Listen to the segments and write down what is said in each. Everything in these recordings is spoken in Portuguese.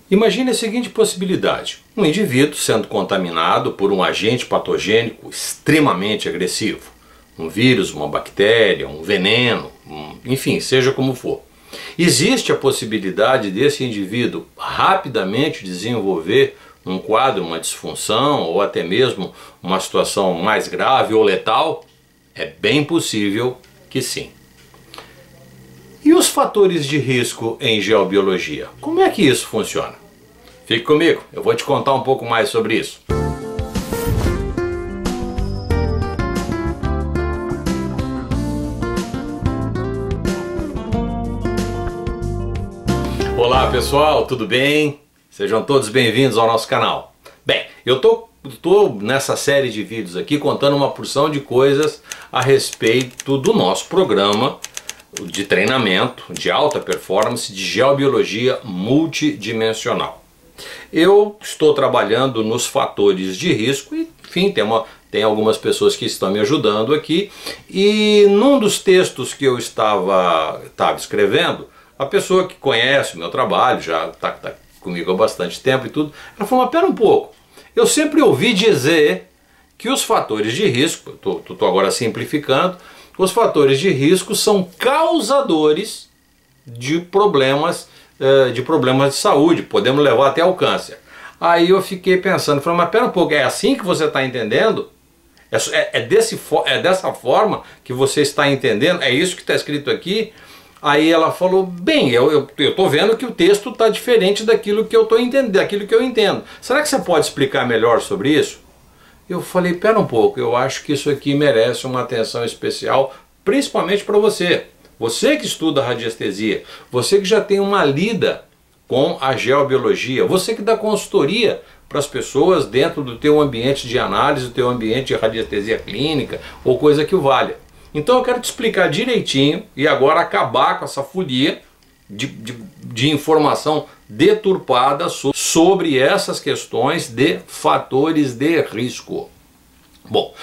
Imagine a seguinte possibilidade: um indivíduo sendo contaminado por um agente patogênico extremamente agressivo, um vírus, uma bactéria, um veneno, enfim, seja como for. Existe a possibilidade desse indivíduo rapidamente desenvolver um quadro, uma disfunção ou até mesmo uma situação mais grave ou letal? É bem possível que sim. E os fatores de risco em geobiologia? Como é que isso funciona? Fique comigo, eu vou te contar um pouco mais sobre isso. Olá pessoal, tudo bem? Sejam todos bem-vindos ao nosso canal. Bem, eu tô nessa série de vídeos aqui contando uma porção de coisas a respeito do nosso programa de treinamento de alta performance de geobiologia multidimensional. Eu estou trabalhando nos fatores de risco e, enfim, tem algumas pessoas que estão me ajudando aqui, e num dos textos que eu estava escrevendo, a pessoa que conhece o meu trabalho, já está comigo há bastante tempo e tudo, ela falou: mas pera um pouco, eu sempre ouvi dizer que os fatores de risco, estou agora simplificando, os fatores de risco são causadores de problemas de saúde, podemos levar até ao câncer. Aí eu fiquei pensando, falei: mas pera um pouco, é assim que você está entendendo? É dessa forma que você está entendendo? É isso que está escrito aqui? Aí ela falou: bem, eu estou vendo que o texto está diferente daquilo que eu estou entendendo, daquilo que eu entendo. Será que você pode explicar melhor sobre isso? Eu falei: pera um pouco, eu acho que isso aqui merece uma atenção especial, principalmente para você. Você que estuda radiestesia, você que já tem uma lida com a geobiologia, você que dá consultoria para as pessoas dentro do teu ambiente de análise, do teu ambiente de radiestesia clínica ou coisa que o valha. Então eu quero te explicar direitinho e agora acabar com essa folia de informação deturpada sobre essas questões de fatores de risco. Bom,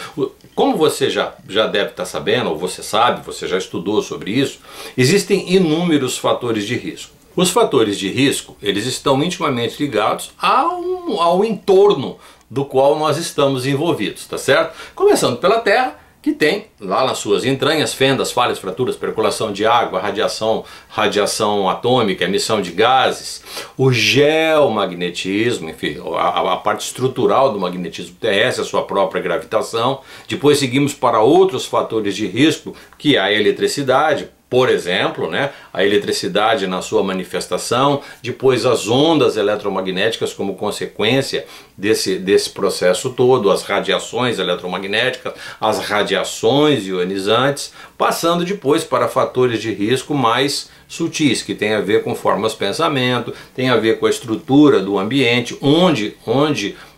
como você já deve estar sabendo, ou você sabe, você já estudou sobre isso, existem inúmeros fatores de risco. Os fatores de risco, eles estão intimamente ligados ao entorno do qual nós estamos envolvidos, tá certo? Começando pela Terra, que tem lá nas suas entranhas fendas, falhas, fraturas, percolação de água, radiação atômica, emissão de gases, o geomagnetismo, enfim, a parte estrutural do magnetismo terrestre, a sua própria gravitação. Depois seguimos para outros fatores de risco, que é a eletricidade, por exemplo, né? A eletricidade na sua manifestação, depois as ondas eletromagnéticas como consequência desse processo todo, as radiações eletromagnéticas, as radiações ionizantes, passando depois para fatores de risco mais sutis, que tem a ver com formas de pensamento, tem a ver com a estrutura do ambiente, onde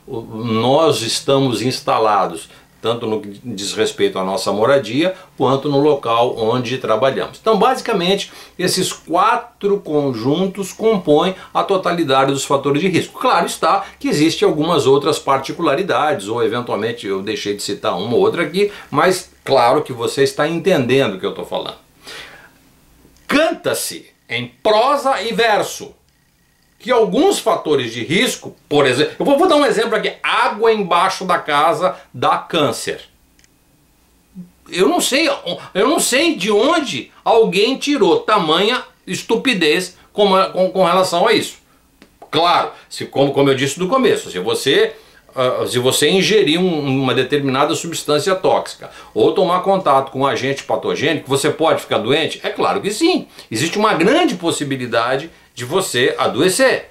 nós estamos instalados, tanto no que diz respeito à nossa moradia, quanto no local onde trabalhamos. Então, basicamente, esses 4 conjuntos compõem a totalidade dos fatores de risco. Claro está que existem algumas outras particularidades, ou eventualmente eu deixei de citar uma ou outra aqui, mas claro que você está entendendo o que eu estou falando. Canta-se em prosa e verso que alguns fatores de risco, por exemplo, eu vou dar um exemplo aqui: água embaixo da casa dá câncer. Eu não sei de onde alguém tirou tamanha estupidez com relação a isso. Claro, como eu disse no começo, se você ingerir uma determinada substância tóxica ou tomar contato com um agente patogênico, você pode ficar doente? É claro que sim. Existe uma grande possibilidade de você adoecer,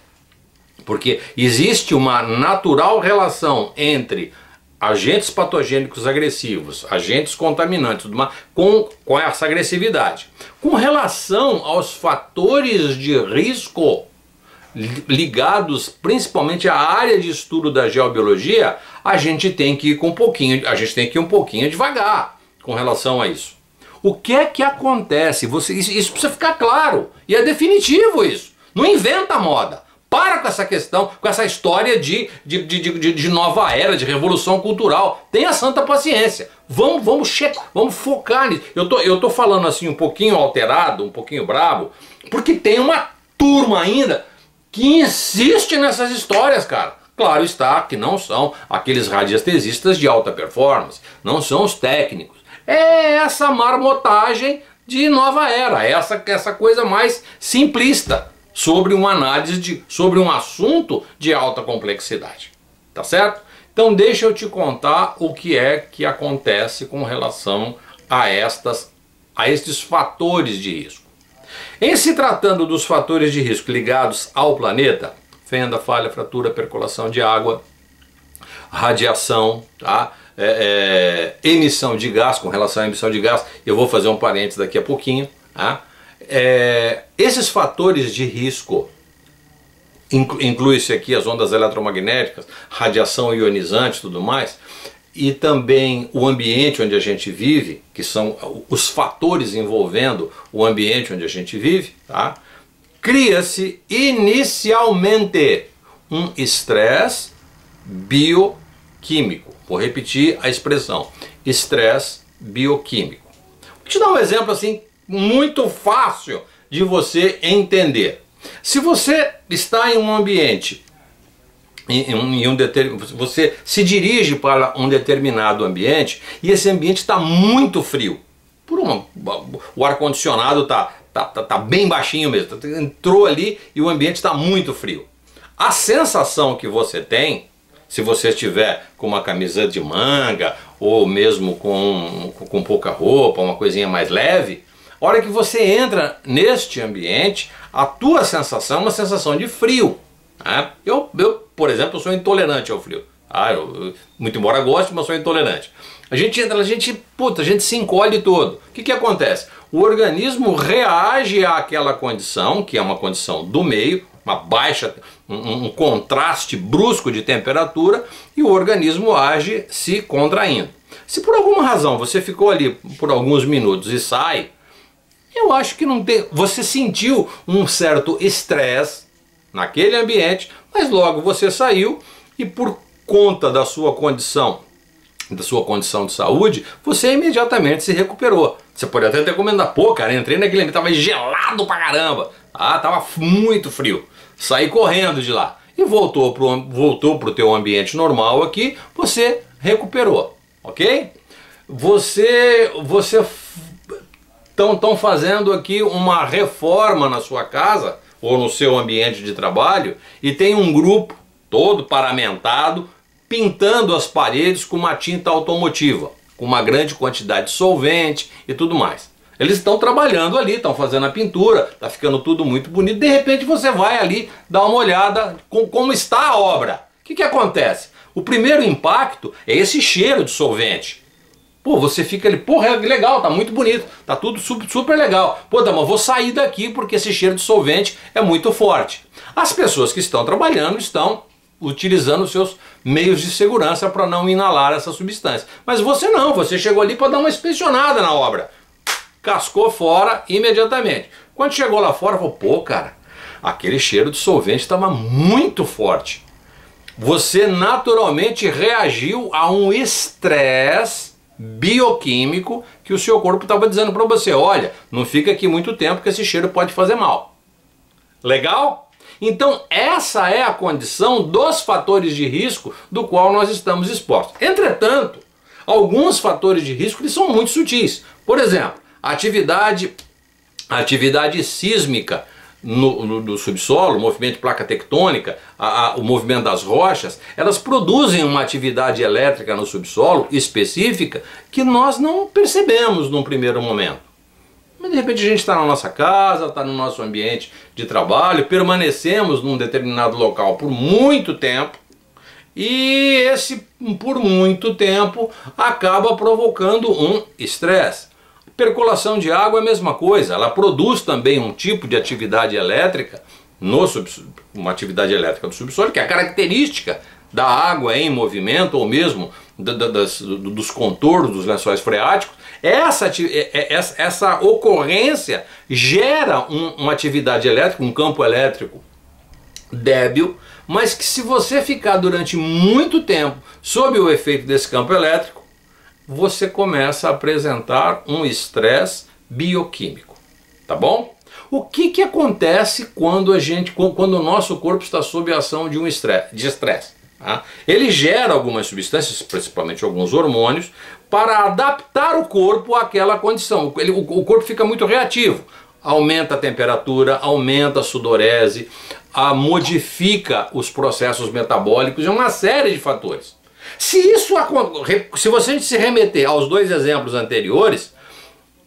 porque existe uma natural relação entre agentes patogênicos agressivos, agentes contaminantes, com essa agressividade. Com relação aos fatores de risco ligados principalmente à área de estudo da geobiologia, a gente tem que ir um pouquinho devagar com relação a isso. O que é que acontece? Isso precisa ficar claro, e é definitivo isso. Não inventa moda. Para com essa questão, com essa história de nova era, de revolução cultural. Tenha santa paciência. Vamos focar nisso. Eu tô falando assim um pouquinho alterado, um pouquinho brabo, porque tem uma turma ainda que insiste nessas histórias, cara. Claro está que não são aqueles radiestesistas de alta performance, não são os técnicos. É essa marmotagem de nova era, essa coisa mais simplista sobre uma análise, sobre um assunto de alta complexidade. Tá certo? Então deixa eu te contar o que é que acontece com relação a estes fatores de risco. Em se tratando dos fatores de risco ligados ao planeta, fenda, falha, fratura, percolação de água, radiação, tá? Emissão de gás, com relação à emissão de gás, eu vou fazer um parênteses daqui a pouquinho, tá? Esses fatores de risco, inclui-se aqui as ondas eletromagnéticas, radiação ionizante e tudo mais, e também o ambiente onde a gente vive, que são os fatores envolvendo o ambiente onde a gente vive, tá? Cria-se inicialmente um estresse bioquímico. Vou repetir a expressão, estresse bioquímico. Vou te dar um exemplo assim muito fácil de você entender. Se você está em um ambiente, você se dirige para um determinado ambiente e esse ambiente está muito frio, o ar-condicionado está bem baixinho mesmo, entrou ali e o ambiente está muito frio. A sensação que você tem, se você estiver com uma camisa de manga ou mesmo com pouca roupa, uma coisinha mais leve, a hora que você entra neste ambiente, a tua sensação é uma sensação de frio. Né? Eu, por exemplo, sou intolerante ao frio. Muito embora goste, mas sou intolerante. A gente entra, a gente se encolhe todo. O que acontece? O organismo reage àquela condição, que é uma condição do meio, uma baixa, um contraste brusco de temperatura, e o organismo age se contraindo. Se por alguma razão você ficou ali por alguns minutos e sai, eu acho que não tem. Você sentiu um certo estresse naquele ambiente, mas logo você saiu e por conta da sua condição de saúde, você imediatamente se recuperou. Você pode até ter comentado, pô, cara, entrei naquele ambiente, tava gelado pra caramba, tava muito frio, saí correndo de lá e voltou pro teu ambiente normal aqui, você recuperou, ok? Estão fazendo aqui uma reforma na sua casa ou no seu ambiente de trabalho e tem um grupo todo paramentado pintando as paredes com uma tinta automotiva, com uma grande quantidade de solvente e tudo mais. Eles estão trabalhando ali, estão fazendo a pintura, está ficando tudo muito bonito. De repente você vai ali dar uma olhada como está a obra. O que acontece? O primeiro impacto é esse cheiro de solvente. Pô, você fica ali, porra, legal, tá muito bonito, tá tudo super legal. Pô, mas vou sair daqui porque esse cheiro de solvente é muito forte. As pessoas que estão trabalhando estão utilizando os seus meios de segurança para não inalar essa substância. Mas você não, você chegou ali para dar uma inspecionada na obra. Cascou fora imediatamente. Quando chegou lá fora, falou, pô, cara, aquele cheiro de solvente estava muito forte. Você naturalmente reagiu a um estresse bioquímico que o seu corpo estava dizendo para você, olha, não fica aqui muito tempo que esse cheiro pode fazer mal. Legal? Então essa é a condição dos fatores de risco do qual nós estamos expostos. Entretanto, alguns fatores de risco eles são muito sutis. Por exemplo, a atividade sísmica no subsolo, o movimento de placa tectônica, o movimento das rochas, elas produzem uma atividade elétrica no subsolo específica que nós não percebemos num primeiro momento. Mas de repente a gente está na nossa casa, está no nosso ambiente de trabalho, permanecemos num determinado local por muito tempo e esse por muito tempo acaba provocando um estresse. Percolação de água é a mesma coisa, ela produz também um tipo de atividade elétrica, uma atividade elétrica do subsolo, que é a característica da água em movimento, ou mesmo dos contornos dos lençóis freáticos. Essa ocorrência gera uma atividade elétrica, um campo elétrico débil, mas que se você ficar durante muito tempo sob o efeito desse campo elétrico, você começa a apresentar um estresse bioquímico, tá bom? O que acontece quando quando o nosso corpo está sob a ação de estresse? Tá? Ele gera algumas substâncias, principalmente alguns hormônios, para adaptar o corpo àquela condição. O corpo fica muito reativo, aumenta a temperatura, aumenta a sudorese, modifica os processos metabólicos, é uma série de fatores. Se você se remeter aos dois exemplos anteriores,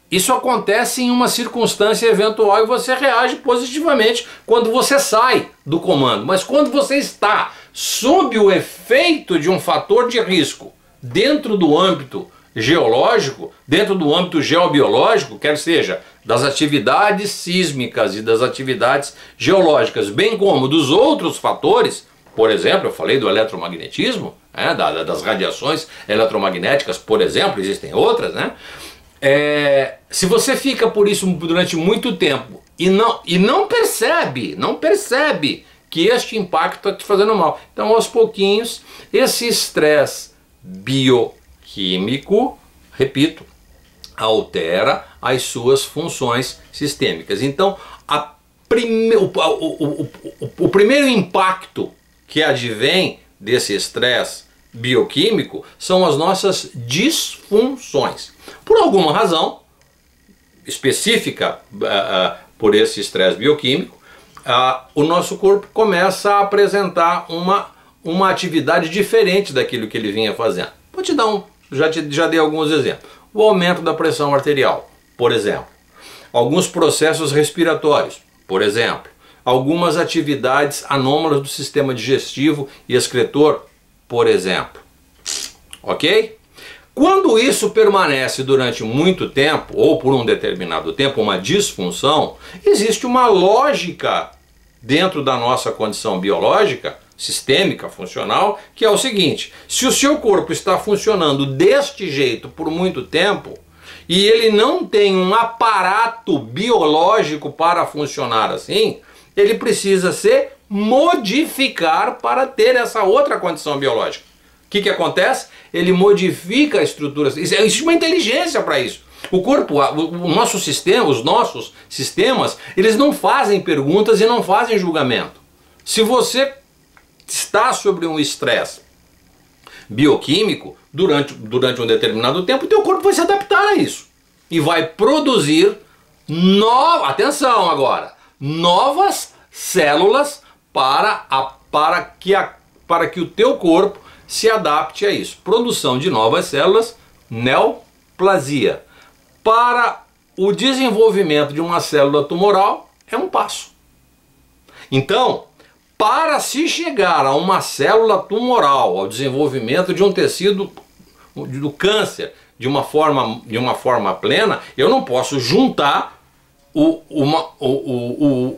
isso acontece em uma circunstância eventual e você reage positivamente quando você sai do comando. Mas quando você está sob o efeito de um fator de risco dentro do âmbito geológico, dentro do âmbito geobiológico, quer seja das atividades sísmicas e das atividades geológicas, bem como dos outros fatores, por exemplo, eu falei do eletromagnetismo, das radiações eletromagnéticas, por exemplo, existem outras, né? Se você fica por isso durante muito tempo e não percebe que este impacto está te fazendo mal, então aos pouquinhos esse estresse bioquímico, repito, altera as suas funções sistêmicas. Então o primeiro impacto que advém desse estresse bioquímico são as nossas disfunções. Por alguma razão específica por esse estresse bioquímico, o nosso corpo começa a apresentar uma atividade diferente daquilo que ele vinha fazendo. Vou te dar já dei alguns exemplos. O aumento da pressão arterial, por exemplo. Alguns processos respiratórios, por exemplo. Algumas atividades anômalas do sistema digestivo e excretor, por exemplo. Ok? Quando isso permanece durante muito tempo, ou por um determinado tempo, uma disfunção, existe uma lógica dentro da nossa condição biológica, sistêmica, funcional, que é o seguinte: se o seu corpo está funcionando deste jeito por muito tempo, e ele não tem um aparato biológico para funcionar assim, ele precisa se modificar para ter essa outra condição biológica. O que acontece? Ele modifica a estrutura. Existe uma inteligência para isso. O corpo, o nosso sistema, os nossos sistemas, eles não fazem perguntas e não fazem julgamento. Se você está sobre um estresse bioquímico durante um determinado tempo, o teu corpo vai se adaptar a isso e vai produzir atenção agora, novas células para que o teu corpo se adapte a isso. Produção de novas células, neoplasia. Para o desenvolvimento de uma célula tumoral é um passo. Então, para se chegar a uma célula tumoral, ao desenvolvimento de um tecido do câncer de uma forma plena, eu não posso juntar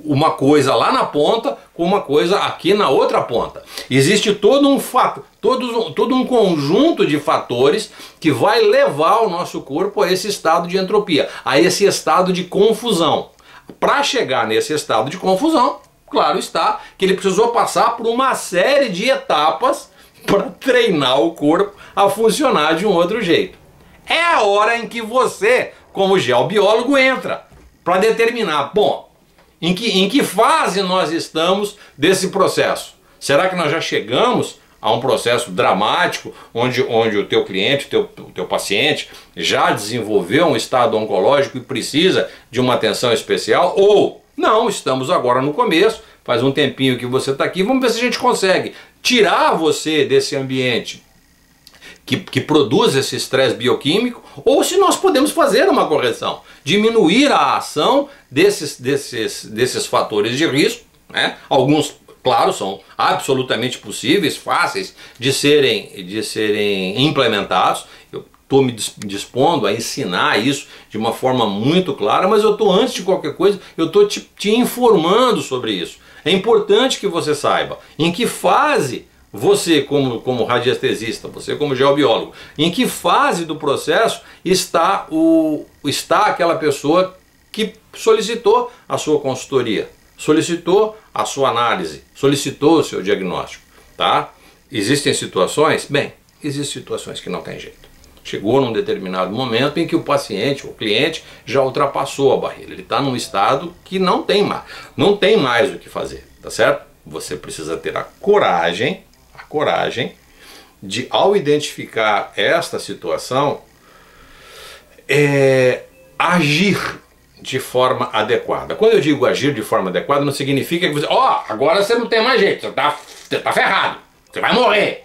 uma coisa lá na ponta com uma coisa aqui na outra ponta. Existe todo um conjunto de fatores que vai levar o nosso corpo a esse estado de entropia, a esse estado de confusão. Para chegar nesse estado de confusão, claro está que ele precisou passar por uma série de etapas para treinar o corpo a funcionar de um outro jeito. É a hora em que você, como geobiólogo, entra para determinar, bom, em que fase nós estamos desse processo? Será que nós já chegamos a um processo dramático, onde o teu cliente, o teu paciente, já desenvolveu um estado oncológico e precisa de uma atenção especial? Ou não, estamos agora no começo, faz um tempinho que você está aqui, vamos ver se a gente consegue tirar você desse ambiente que produz esse estresse bioquímico, ou se nós podemos fazer uma correção, diminuir a ação desses fatores de risco, né? Alguns, claro, são absolutamente possíveis, fáceis de serem implementados. Eu estou me dispondo a ensinar isso de uma forma muito clara, mas eu estou, antes de qualquer coisa, eu estou te informando sobre isso. É importante que você saiba em que fase você, como radiestesista, você como geobiólogo, em que fase do processo está aquela pessoa que solicitou a sua consultoria, solicitou a sua análise, solicitou o seu diagnóstico, tá? Existem situações? Bem, existem situações que não tem jeito. chegou num determinado momento em que o paciente, o cliente, já ultrapassou a barreira. Ele está num estado que não tem mais o que fazer, tá certo? Você precisa ter a coragem de, ao identificar esta situação, agir de forma adequada. Quando eu digo agir de forma adequada, não significa que você, agora você não tem mais jeito, você tá ferrado, você vai morrer.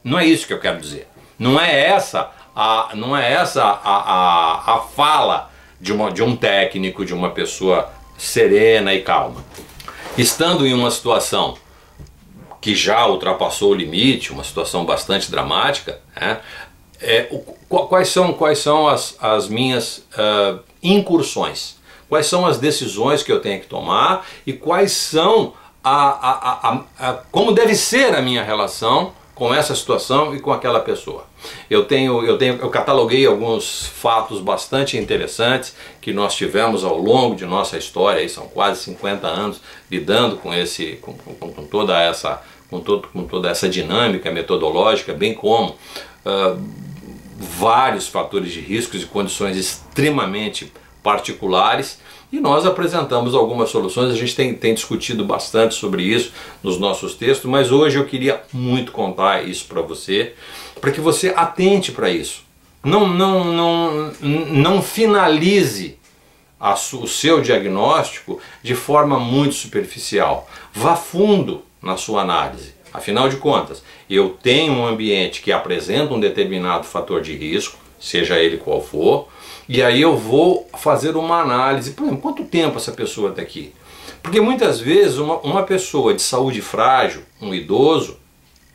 Não é isso que eu quero dizer. Não é essa a fala de um técnico, de uma pessoa serena e calma. Estando em uma situação que já ultrapassou o limite, uma situação bastante dramática, né, quais são as minhas incursões? Quais são as decisões que eu tenho que tomar e quais são como deve ser a minha relação com essa situação e com aquela pessoa. Eu cataloguei alguns fatos bastante interessantes que nós tivemos ao longo de nossa história, aí são quase 50 anos lidando com toda essa dinâmica metodológica, bem como vários fatores de riscos e condições extremamente particulares, e nós apresentamos algumas soluções. A gente tem discutido bastante sobre isso nos nossos textos, mas hoje eu queria muito contar isso para você, para que você atente para isso. Não finalize o seu diagnóstico de forma muito superficial. Vá fundo na sua análise. Afinal de contas, eu tenho um ambiente que apresenta um determinado fator de risco, seja ele qual for, e aí eu vou fazer uma análise. Por exemplo, quanto tempo essa pessoa está aqui? Porque muitas vezes uma pessoa de saúde frágil, um idoso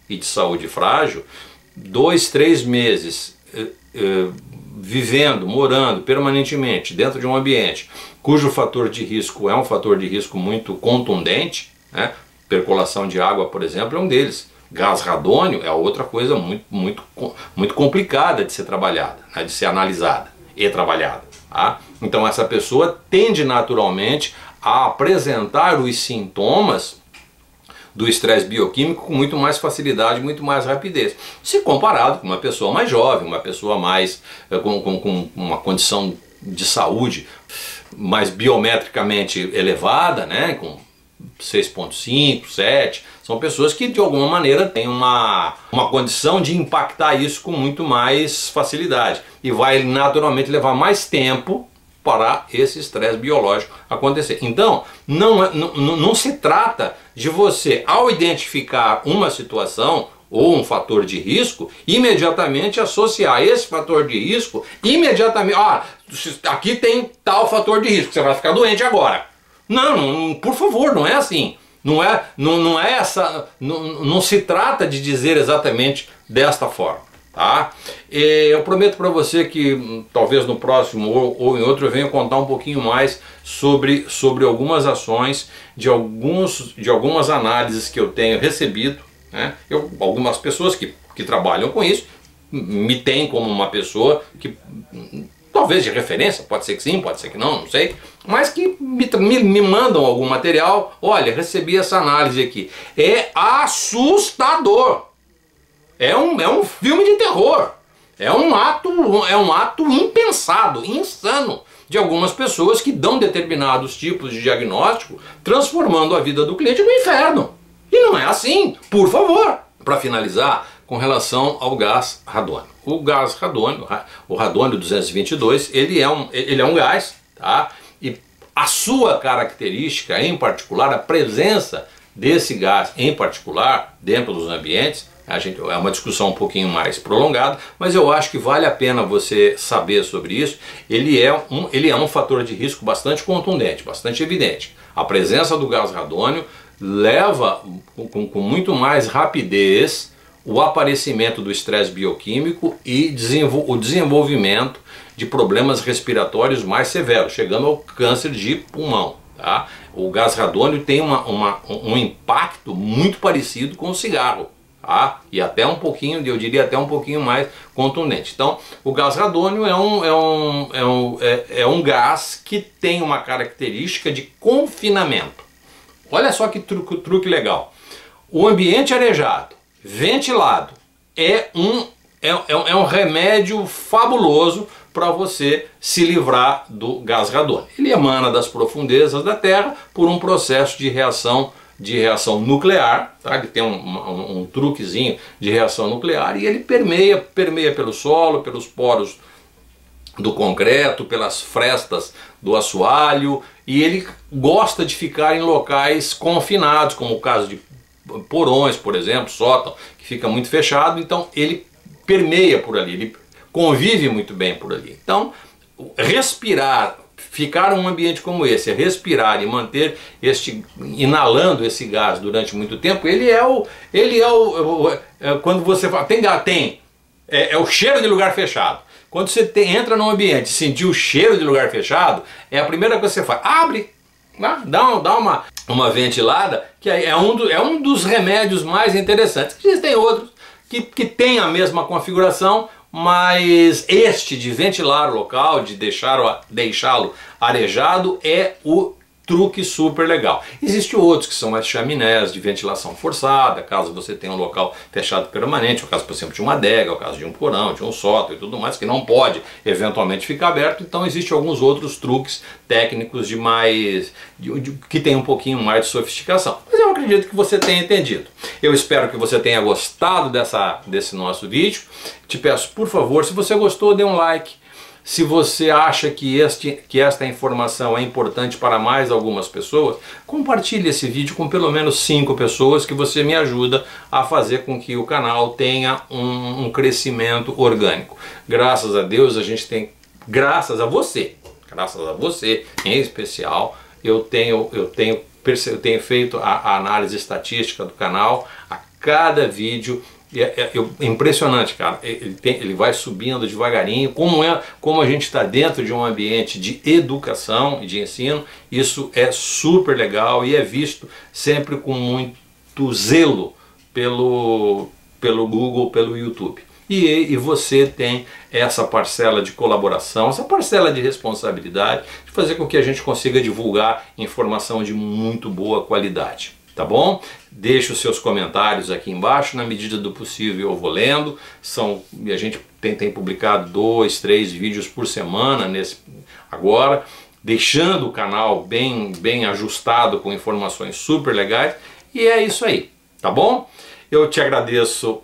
e de saúde frágil, 2, 3 meses vivendo, morando permanentemente dentro de um ambiente cujo fator de risco é um fator de risco muito contundente, né? Percolação de água, por exemplo, é um deles. Gás radônio é outra coisa muito complicada de ser trabalhada, né? De ser analisada e trabalhada. Tá? Então essa pessoa tende naturalmente a apresentar os sintomas do estresse bioquímico com muito mais facilidade, muito mais rapidez, se comparado com uma pessoa mais jovem, uma pessoa mais com uma condição de saúde mais biometricamente elevada, né? Com 6,5, 7, são pessoas que de alguma maneira têm uma condição de impactar isso com muito mais facilidade e vai naturalmente levar mais tempo para esse estresse biológico acontecer. Então, não se trata de você, ao identificar uma situação ou um fator de risco, imediatamente associar esse fator de risco, imediatamente, aqui tem tal fator de risco, você vai ficar doente agora. Não, por favor, não é assim. Não se trata de dizer exatamente desta forma, tá? Eu prometo para você que talvez no próximo ou em outro eu venha contar um pouquinho mais sobre algumas ações de algumas análises que eu tenho recebido, né? Algumas pessoas que trabalham com isso me têm como uma pessoa que talvez de referência, pode ser que sim, pode ser que não sei, mas que me mandam algum material. Olha, recebi essa análise aqui. É assustador. É um filme de terror. É um ato impensado, insano, de algumas pessoas que dão determinados tipos de diagnóstico, transformando a vida do cliente no inferno. E não é assim, por favor. Para finalizar, com relação ao gás radônio. O gás radônio, o radônio 222, ele é um gás, tá? E a sua característica em particular, a presença desse gás em particular dentro dos ambientes, é uma discussão um pouquinho mais prolongada, mas eu acho que vale a pena você saber sobre isso. Ele é um fator de risco bastante contundente, bastante evidente. A presença do gás radônio leva com muito mais rapidez o aparecimento do estresse bioquímico e o desenvolvimento de problemas respiratórios mais severos, chegando ao câncer de pulmão. Tá? O gás radônio tem um impacto muito parecido com o cigarro. Tá? E até um pouquinho, eu diria até um pouquinho mais contundente. Então, o gás radônio é um gás que tem uma característica de confinamento. Olha só que truque legal. O ambiente arejado, ventilado, é é um remédio fabuloso para você se livrar do gás radônico. Ele emana das profundezas da Terra por um processo de reação nuclear, tá? Ele tem um truquezinho de reação nuclear e ele permeia pelo solo, pelos poros do concreto, pelas frestas do assoalho, e ele gosta de ficar em locais confinados, como o caso de porões, por exemplo, sótão, que fica muito fechado, então ele permeia por ali, ele convive muito bem por ali. Então, respirar, ficar em um ambiente como esse, respirar e manter inalando esse gás durante muito tempo, quando você fala, é o cheiro de lugar fechado. Quando você entra num ambiente e sentir o cheiro de lugar fechado, é a primeira coisa que você faz, abre, dá uma ventilada, que é um dos remédios mais interessantes. Existem outros que têm a configuração, mas este de ventilar o local, de deixá-lo arejado, é o truque super legal. Existem outros que são as chaminés de ventilação forçada, caso você tenha um local fechado permanente, o caso, por exemplo, de uma adega, o caso de um porão, de um sótão e tudo mais, que não pode eventualmente ficar aberto. Então existem alguns outros truques técnicos que tem um pouquinho mais de sofisticação. Mas eu acredito que você tenha entendido. Eu espero que você tenha gostado desse nosso vídeo. Te peço, por favor, se você gostou, dê um like. Se você acha que esta informação é importante para mais algumas pessoas, compartilhe esse vídeo com pelo menos 5 pessoas, que você me ajuda a fazer com que o canal tenha um crescimento orgânico. Graças a Deus a gente tem, graças a você em especial, eu tenho feito a análise estatística do canal a cada vídeo. É impressionante, cara. Ele vai subindo devagarinho. Como a gente está dentro de um ambiente de educação e de ensino, isso é super legal e é visto sempre com muito zelo pelo Google, pelo YouTube. E você tem essa parcela de colaboração, essa parcela de responsabilidade de fazer com que a gente consiga divulgar informação de muito boa qualidade. Tá bom? Deixe os seus comentários aqui embaixo, na medida do possível eu vou lendo. A gente tem publicado 2, 3 vídeos por semana agora, deixando o canal bem ajustado com informações super legais. E é isso aí, tá bom? Eu te agradeço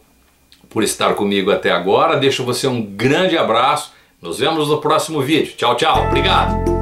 por estar comigo até agora, deixo você um grande abraço, nos vemos no próximo vídeo. Tchau, tchau, obrigado!